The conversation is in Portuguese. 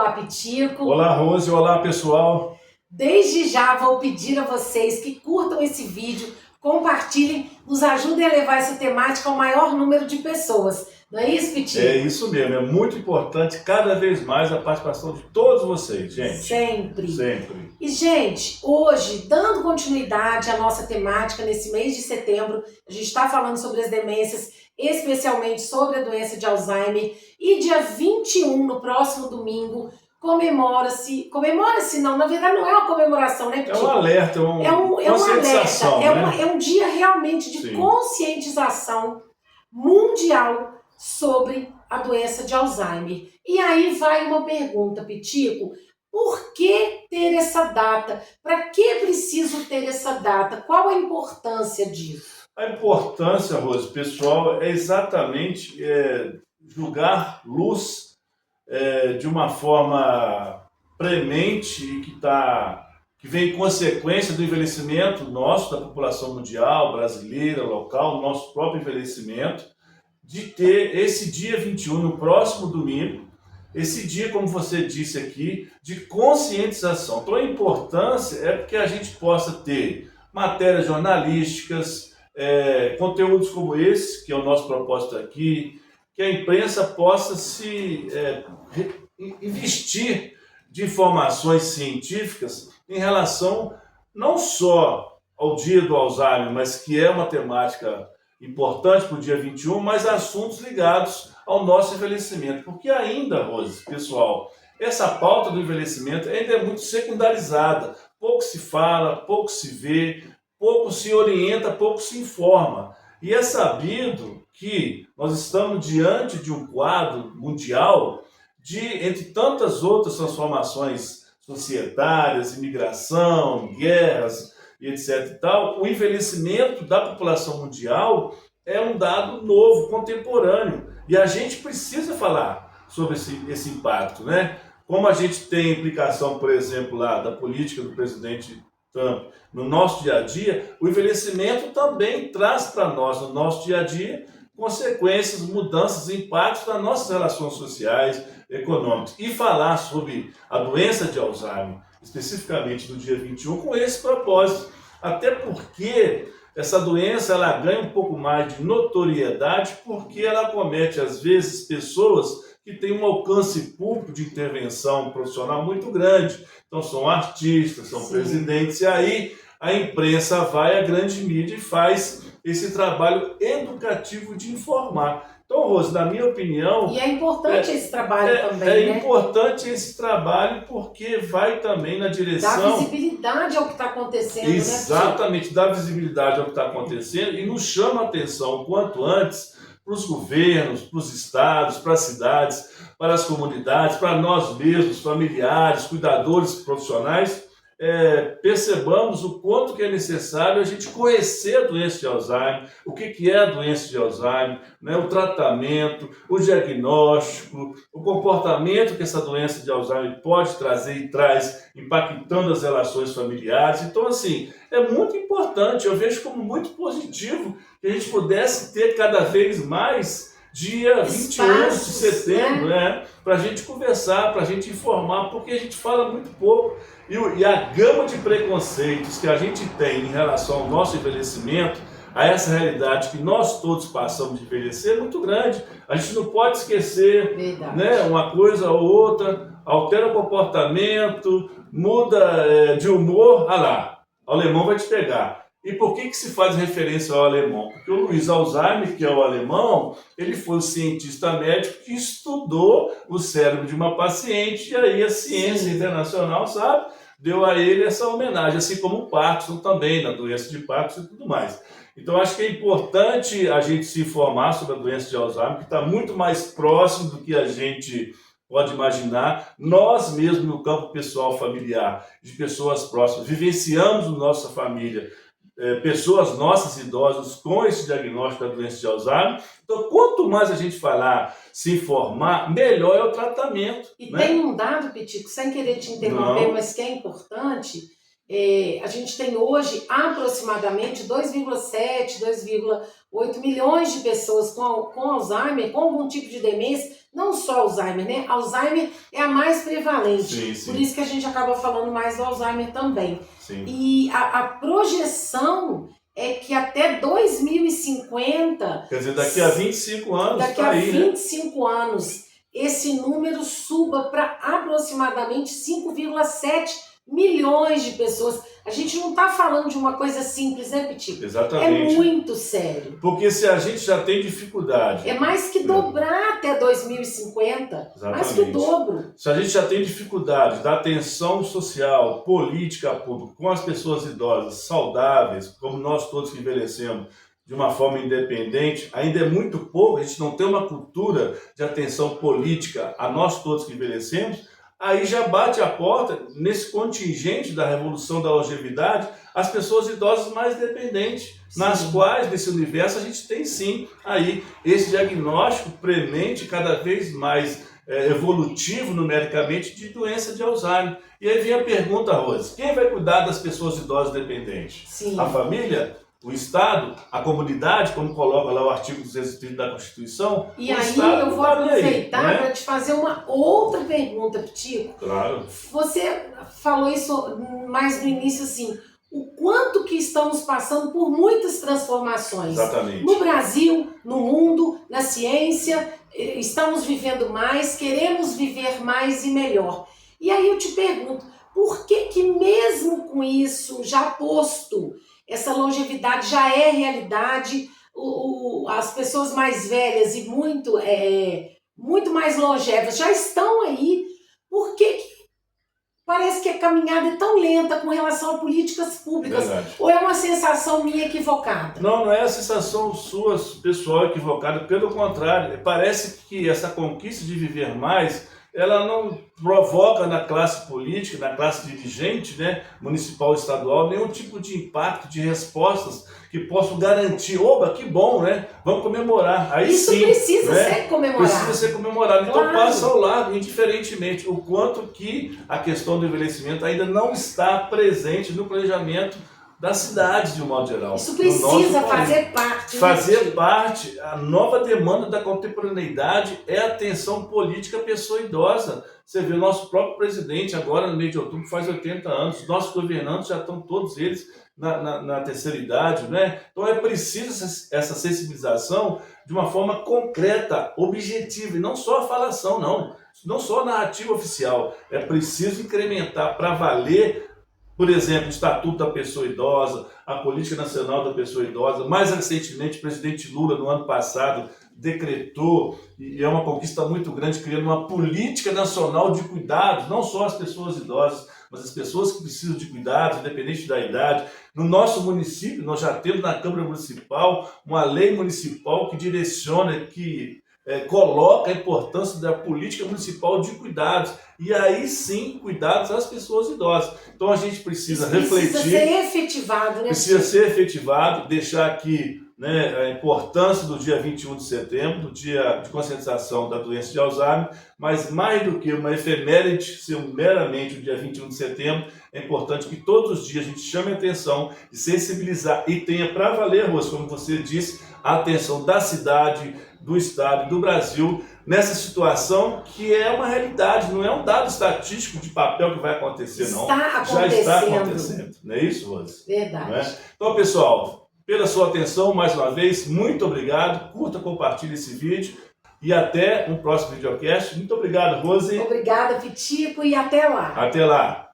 Olá, Pitico. Olá, Rose. Olá, pessoal. Desde já vou pedir a vocês que curtam esse vídeo, compartilhem, nos ajudem a levar essa temática ao maior número de pessoas. Não é isso, Pitico? É isso mesmo. É muito importante cada vez mais a participação de todos vocês, gente. Sempre. Sempre. E, gente, hoje, dando continuidade à nossa temática nesse mês de setembro, a gente está falando sobre as demências, especialmente sobre a doença de Alzheimer. E dia 21, no próximo domingo, comemora-se não, na verdade não é uma comemoração, né, Pitico? É um alerta, conscientização, um alerta, né? é um dia realmente de conscientização mundial sobre a doença de Alzheimer. E aí vai uma pergunta, Pitico, por que ter essa data? Para que é preciso ter essa data? Qual a importância disso? A importância, Rose, pessoal, é exatamente julgar luz de uma forma premente e que vem em consequência do envelhecimento nosso, da população mundial, brasileira, local, nosso próprio envelhecimento, de ter esse dia 21, no próximo domingo, esse dia, como você disse aqui, de conscientização. Então a importância é porque a gente possa ter matérias jornalísticas, conteúdos como esse, que é o nosso propósito aqui, que a imprensa possa se investir de informações científicas em relação não só ao dia do Alzheimer, mas que é uma temática importante para o dia 21, mas assuntos ligados ao nosso envelhecimento. Porque ainda, Rose, pessoal, essa pauta do envelhecimento ainda é muito secundarizada. Pouco se fala, pouco se vê, pouco se orienta, pouco se informa. E é sabido que nós estamos diante de um quadro mundial entre tantas outras transformações societárias, imigração, guerras e etc. e tal, o envelhecimento da população mundial é um dado novo, contemporâneo. E a gente precisa falar sobre esse impacto, né? Como a gente tem implicação, por exemplo, lá da política do presidente Trump no nosso dia a dia, o envelhecimento também traz para nós, no nosso dia a dia, consequências, mudanças, impactos nas nossas relações sociais, econômicas. E falar sobre a doença de Alzheimer, especificamente no dia 21, com esse propósito. Até porque essa doença ela ganha um pouco mais de notoriedade porque ela acomete, às vezes, pessoas que têm um alcance público de intervenção profissional muito grande. Então, são artistas, são presidentes, e aí a imprensa vai à grande mídia e faz esse trabalho educativo de informar. Então, Rose, na minha opinião... E é importante esse trabalho também, né? É importante esse trabalho porque vai também na direção... Dá visibilidade ao que está acontecendo, Exatamente, dá visibilidade ao que está acontecendo e nos chama a atenção o quanto antes para os governos, para os estados, para as cidades, para as comunidades, para nós mesmos, familiares, cuidadores profissionais, percebamos o quanto que é necessário a gente conhecer a doença de Alzheimer, o que é a doença de Alzheimer, né, o tratamento, o diagnóstico, o comportamento que essa doença de Alzheimer pode trazer e traz, impactando as relações familiares. Então, assim, é muito importante, eu vejo como muito positivo que a gente pudesse ter cada vez mais dia 21 de setembro, né? Para a gente conversar, para a gente informar, porque a gente fala muito pouco. E a gama de preconceitos que a gente tem em relação ao nosso envelhecimento, a essa realidade que nós todos passamos de envelhecer, é muito grande. A gente não pode esquecer, né, uma coisa ou outra, altera o comportamento, muda de humor, lá, o alemão vai te pegar. E por que se faz referência ao alemão? Porque o Louis Alzheimer, que é o alemão, ele foi o cientista médico que estudou o cérebro de uma paciente, e aí a ciência internacional, sabe, deu a ele essa homenagem, assim como o Parkinson também, na doença de Parkinson e tudo mais. Então acho que é importante a gente se informar sobre a doença de Alzheimer, que está muito mais próximo do que a gente pode imaginar. Nós mesmos, no campo pessoal familiar, de pessoas próximas, vivenciamos na nossa família pessoas nossas idosas com esse diagnóstico da doença de Alzheimer. Então, quanto mais a gente falar, se informar, melhor é o tratamento. E tem um dado, Pitico, sem querer te interromper, mas que é importante, A gente tem hoje aproximadamente 2,7, 2,8 milhões de pessoas com Alzheimer, com algum tipo de demência, não só Alzheimer, né? Alzheimer é a mais prevalente, Sim, sim. por isso que a gente acaba falando mais do Alzheimer também. Sim. E a projeção é que até 2050... Quer dizer, daqui a 25 anos Daqui tá a aí, 25 anos, esse número suba para aproximadamente 5,7 milhões de pessoas. A gente não está falando de uma coisa simples, né, Pitico? Exatamente. É muito sério. Porque se a gente já tem dificuldade... É mais que dobrar até 2050. Exatamente. Mais que o dobro. Se a gente já tem dificuldade da atenção social, política pública, com as pessoas idosas, saudáveis, como nós todos que envelhecemos, de uma forma independente, ainda é muito pouco, a gente não tem uma cultura de atenção política a nós todos que envelhecemos, aí já bate a porta, nesse contingente da revolução da longevidade, as pessoas idosas mais dependentes, sim, nas quais, nesse universo, a gente tem sim aí esse diagnóstico premente, cada vez mais evolutivo numericamente, de doença de Alzheimer. E aí vem a pergunta, Rose, quem vai cuidar das pessoas idosas dependentes? Sim. A família? O Estado, a comunidade, como coloca lá o artigo 230 da Constituição. E aí eu vou aproveitar para te fazer uma outra pergunta, Pitico. Claro. Você falou isso mais no início, assim, o quanto que estamos passando por muitas transformações. Exatamente. No Brasil, no mundo, na ciência, estamos vivendo mais, queremos viver mais e melhor. E aí eu te pergunto, por que mesmo com isso já posto, essa longevidade já é realidade, as pessoas mais velhas e muito mais longevas já estão aí, por que parece que a caminhada é tão lenta com relação a políticas públicas? Verdade. Ou é uma sensação minha equivocada? Não é a sensação sua, pessoal, equivocada, pelo contrário, parece que essa conquista de viver mais, ela não provoca na classe política, na classe dirigente, né, municipal e estadual, nenhum tipo de impacto, de respostas que possam garantir, oba, que bom, né? Vamos comemorar. Aí isso sim, precisa, né, ser comemorado. Precisa ser comemorado. Então claro, passa ao lado, indiferentemente, o quanto que a questão do envelhecimento ainda não está presente no planejamento das cidades, de um modo geral. Isso precisa fazer parte. Fazer parte. A nova demanda da contemporaneidade é a atenção política à pessoa idosa. Você vê o nosso próprio presidente agora, no mês de outubro, faz 80 anos. Nossos governantes já estão todos eles na terceira idade, né? Então é preciso essa sensibilização de uma forma concreta, objetiva, e não só a falação, não só a narrativa oficial. É preciso incrementar para valer, por exemplo, o Estatuto da Pessoa Idosa, a Política Nacional da Pessoa Idosa. Mais recentemente, o presidente Lula, no ano passado, decretou, e é uma conquista muito grande, criando uma política nacional de cuidados, não só as pessoas idosas, mas as pessoas que precisam de cuidados, independente da idade. No nosso município, nós já temos na Câmara Municipal uma lei municipal que direciona, que coloca a importância da política municipal de cuidados. E aí sim, cuidados às pessoas idosas. Então a gente precisa refletir. Precisa ser efetivado, né? Precisa ser efetivado, deixar aqui, né, a importância do dia 21 de setembro, do dia de conscientização da doença de Alzheimer, mas mais do que uma efeméride ser meramente o dia 21 de setembro, é importante que todos os dias a gente chame a atenção e sensibilizar e tenha para valer, Rose, como você disse, a atenção da cidade, do Estado e do Brasil nessa situação que é uma realidade, não é um dado estatístico de papel que vai acontecer, não. Já está acontecendo. Não é isso, Rose? Verdade. Não é? Então, pessoal, pela sua atenção, mais uma vez, muito obrigado. Curta, compartilhe esse vídeo e até um próximo videocast. Muito obrigado, Rose. Obrigada, Pitico, e até lá. Até lá.